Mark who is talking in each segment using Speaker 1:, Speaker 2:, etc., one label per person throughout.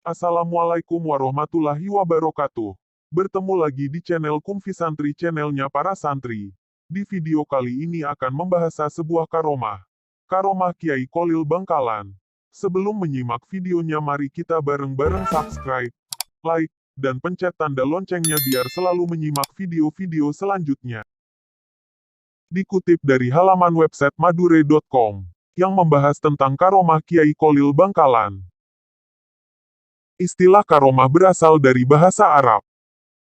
Speaker 1: Assalamualaikum warahmatullahi wabarakatuh. Bertemu lagi di channel Kumfi Santri, channelnya para santri. Di video kali ini akan membahas sebuah karomah. Karomah Kiai Kholil Bangkalan. Sebelum menyimak videonya, mari kita bareng-bareng subscribe, like, dan pencet tanda loncengnya biar selalu menyimak video-video selanjutnya. Dikutip dari halaman website madure.com, yang membahas tentang karomah Kiai Kholil Bangkalan. Istilah karomah berasal dari bahasa Arab.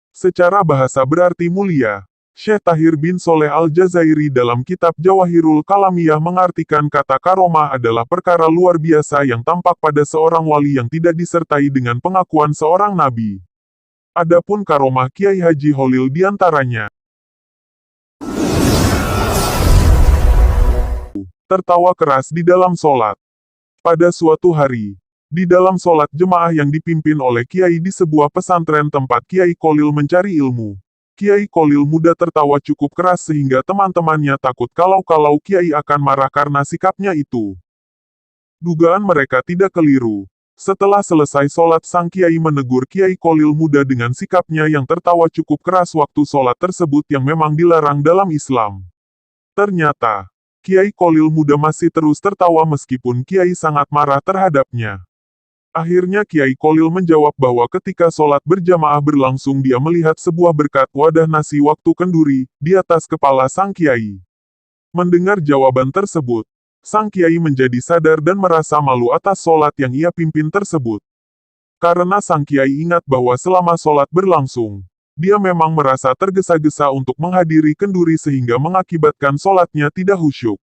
Speaker 1: Secara bahasa berarti mulia. Syekh Tahir bin Soleh Al-Jazairi dalam kitab Jawahirul Kalamiyah mengartikan kata karomah adalah perkara luar biasa yang tampak pada seorang wali yang tidak disertai dengan pengakuan seorang nabi. Adapun karomah Kiai Haji Kholil diantaranya. Tertawa keras di dalam sholat. Pada suatu hari, di dalam sholat jemaah yang dipimpin oleh Kiai di sebuah pesantren tempat Kiai Kholil mencari ilmu, Kiai Kholil muda tertawa cukup keras sehingga teman-temannya takut kalau Kiai akan marah karena sikapnya itu. Dugaan mereka tidak keliru. Setelah selesai sholat, sang Kiai menegur Kiai Kholil muda dengan sikapnya yang tertawa cukup keras waktu sholat tersebut yang memang dilarang dalam Islam. Ternyata, Kiai Kholil muda masih terus tertawa meskipun Kiai sangat marah terhadapnya. Akhirnya Kiai Kholil menjawab bahwa ketika sholat berjamaah berlangsung dia melihat sebuah berkat wadah nasi waktu kenduri di atas kepala sang Kiai. Mendengar jawaban tersebut, sang Kiai menjadi sadar dan merasa malu atas sholat yang ia pimpin tersebut. Karena sang Kiai ingat bahwa selama sholat berlangsung, dia memang merasa tergesa-gesa untuk menghadiri kenduri sehingga mengakibatkan sholatnya tidak khusyuk.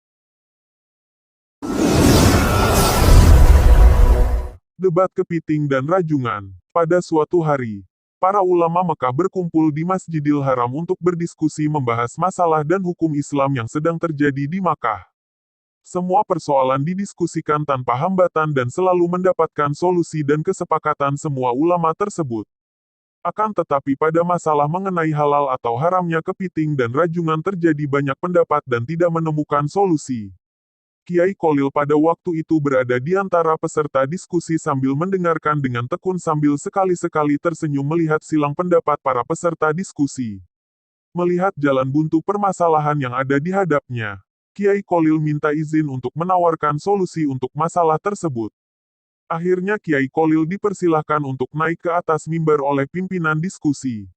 Speaker 1: Debat kepiting dan rajungan. Pada suatu hari, para ulama Mekah berkumpul di Masjidil Haram untuk berdiskusi membahas masalah dan hukum Islam yang sedang terjadi di Makkah. Semua persoalan didiskusikan tanpa hambatan dan selalu mendapatkan solusi dan kesepakatan semua ulama tersebut. Akan tetapi pada masalah mengenai halal atau haramnya kepiting dan rajungan terjadi banyak pendapat dan tidak menemukan solusi. Kiai Kholil pada waktu itu berada di antara peserta diskusi sambil mendengarkan dengan tekun sambil sekali-sekali tersenyum melihat silang pendapat para peserta diskusi. Melihat jalan buntu permasalahan yang ada di hadapnya, Kiai Kholil minta izin untuk menawarkan solusi untuk masalah tersebut. Akhirnya Kiai Kholil dipersilahkan untuk naik ke atas mimbar oleh pimpinan diskusi.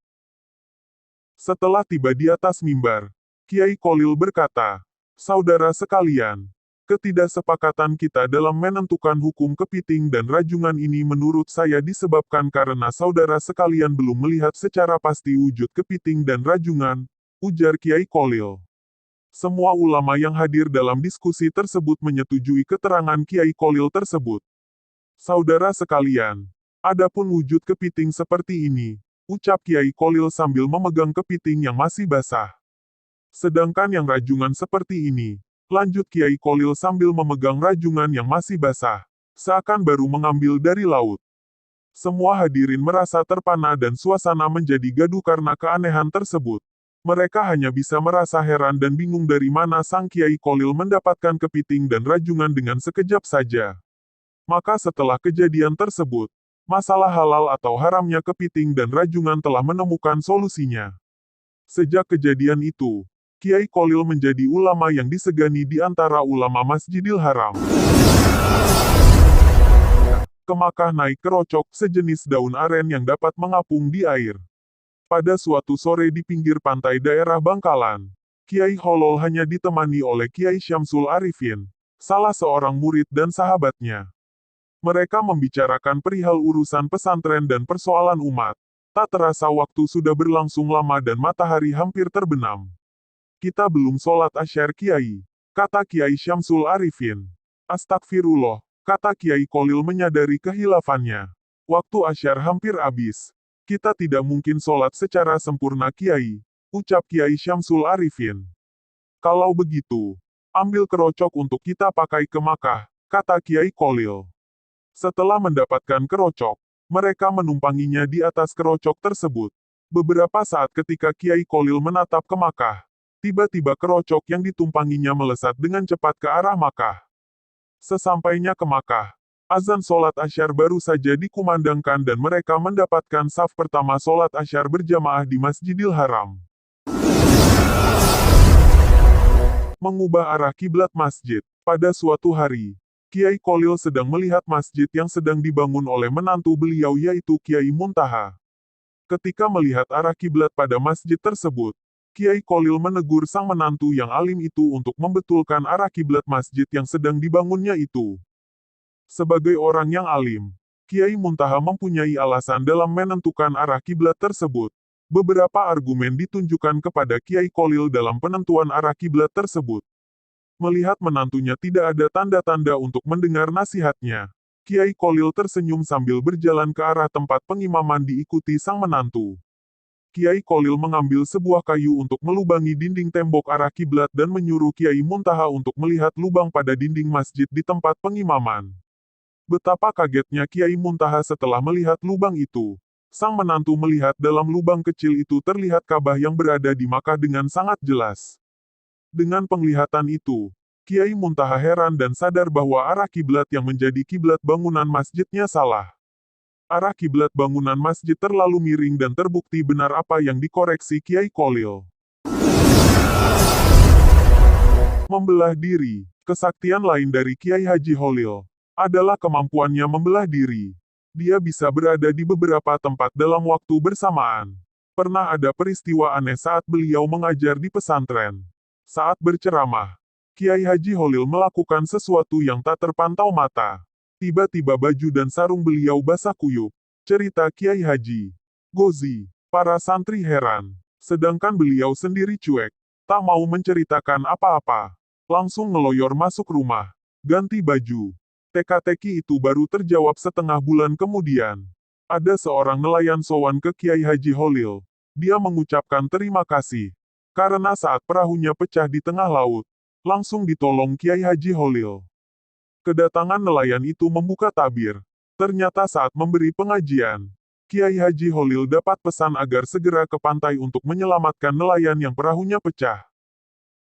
Speaker 1: Setelah tiba di atas mimbar, Kiai Kholil berkata, "Saudara sekalian, ketidaksepakatan kita dalam menentukan hukum kepiting dan rajungan ini menurut saya disebabkan karena saudara sekalian belum melihat secara pasti wujud kepiting dan rajungan," ujar Kiai Kholil. Semua ulama yang hadir dalam diskusi tersebut menyetujui keterangan Kiai Kholil tersebut. "Saudara sekalian, adapun wujud kepiting seperti ini," ucap Kiai Kholil sambil memegang kepiting yang masih basah. "Sedangkan yang rajungan seperti ini," lanjut Kiai Kholil sambil memegang rajungan yang masih basah, seakan baru mengambil dari laut. Semua hadirin merasa terpana dan suasana menjadi gaduh karena keanehan tersebut. Mereka hanya bisa merasa heran dan bingung dari mana sang Kiai Kholil mendapatkan kepiting dan rajungan dengan sekejap saja. Maka setelah kejadian tersebut, masalah halal atau haramnya kepiting dan rajungan telah menemukan solusinya. Sejak kejadian itu, Kiai Kholil menjadi ulama yang disegani di antara ulama Masjidil Haram. Ke Makkah naik kerocok, sejenis daun aren yang dapat mengapung di air. Pada suatu sore di pinggir pantai daerah Bangkalan, Kiai Kholil hanya ditemani oleh Kiai Syamsul Arifin, salah seorang murid dan sahabatnya. Mereka membicarakan perihal urusan pesantren dan persoalan umat. Tak terasa waktu sudah berlangsung lama dan matahari hampir terbenam. "Kita belum sholat asyar Kiai," kata Kiai Syamsul Arifin. "Astagfirullah," kata Kiai Kholil menyadari kehilafannya. "Waktu asyar hampir habis. Kita tidak mungkin sholat secara sempurna Kiai," ucap Kiai Syamsul Arifin. "Kalau begitu, ambil kerocok untuk kita pakai ke Makkah," kata Kiai Kholil. Setelah mendapatkan kerocok, mereka menumpanginya di atas kerocok tersebut. Beberapa saat ketika Kiai Kholil menatap ke Makkah, tiba-tiba kerocok yang ditumpanginya melesat dengan cepat ke arah Makkah. Sesampainya ke Makkah, Azan sholat Asyar baru saja dikumandangkan dan mereka mendapatkan saf pertama sholat Asyar berjamaah di Masjidil Haram. Mengubah arah kiblat masjid. Pada suatu hari, Kiai Kholil sedang melihat masjid yang sedang dibangun oleh menantu beliau yaitu Kiai Muntaha. Ketika melihat arah kiblat pada masjid tersebut, Kiai Kholil menegur sang menantu yang alim itu untuk membetulkan arah kiblat masjid yang sedang dibangunnya itu. Sebagai orang yang alim, Kiai Muntaha mempunyai alasan dalam menentukan arah kiblat tersebut. Beberapa argumen ditunjukkan kepada Kiai Kholil dalam penentuan arah kiblat tersebut. Melihat menantunya tidak ada tanda-tanda untuk mendengar nasihatnya, Kiai Kholil tersenyum sambil berjalan ke arah tempat pengimaman diikuti sang menantu. Kiai Kholil mengambil sebuah kayu untuk melubangi dinding tembok arah kiblat dan menyuruh Kiai Muntaha untuk melihat lubang pada dinding masjid di tempat pengimaman. Betapa kagetnya Kiai Muntaha setelah melihat lubang itu. Sang menantu melihat dalam lubang kecil itu terlihat Ka'bah yang berada di Makkah dengan sangat jelas. Dengan penglihatan itu, Kiai Muntaha heran dan sadar bahwa arah kiblat yang menjadi kiblat bangunan masjidnya salah. Arah kiblat bangunan masjid terlalu miring dan terbukti benar apa yang dikoreksi Kiai Kholil. Membelah diri. Kesaktian lain dari Kiai Haji Kholil adalah kemampuannya membelah diri. Dia bisa berada di beberapa tempat dalam waktu bersamaan. Pernah ada peristiwa aneh saat beliau mengajar di pesantren. Saat berceramah, Kiai Haji Kholil melakukan sesuatu yang tak terpantau mata. Tiba-tiba baju dan sarung beliau basah kuyup. Cerita Kiai Haji Gozi. Para santri heran. Sedangkan beliau sendiri cuek. Tak mau menceritakan apa-apa. Langsung ngeloyor masuk rumah. Ganti baju. Teka-teki itu baru terjawab setengah bulan kemudian. Ada seorang nelayan sowan ke Kiai Haji Kholil. Dia mengucapkan terima kasih. Karena saat perahunya pecah di tengah laut, langsung ditolong Kiai Haji Kholil. Kedatangan nelayan itu membuka tabir. Ternyata saat memberi pengajian, Kiai Haji Kholil dapat pesan agar segera ke pantai untuk menyelamatkan nelayan yang perahunya pecah.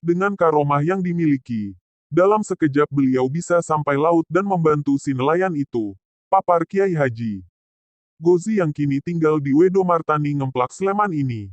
Speaker 1: Dengan karomah yang dimiliki, dalam sekejap beliau bisa sampai laut dan membantu si nelayan itu. Papar Kiai Haji Gozi yang kini tinggal di Wedo Martani Ngemplak Sleman ini.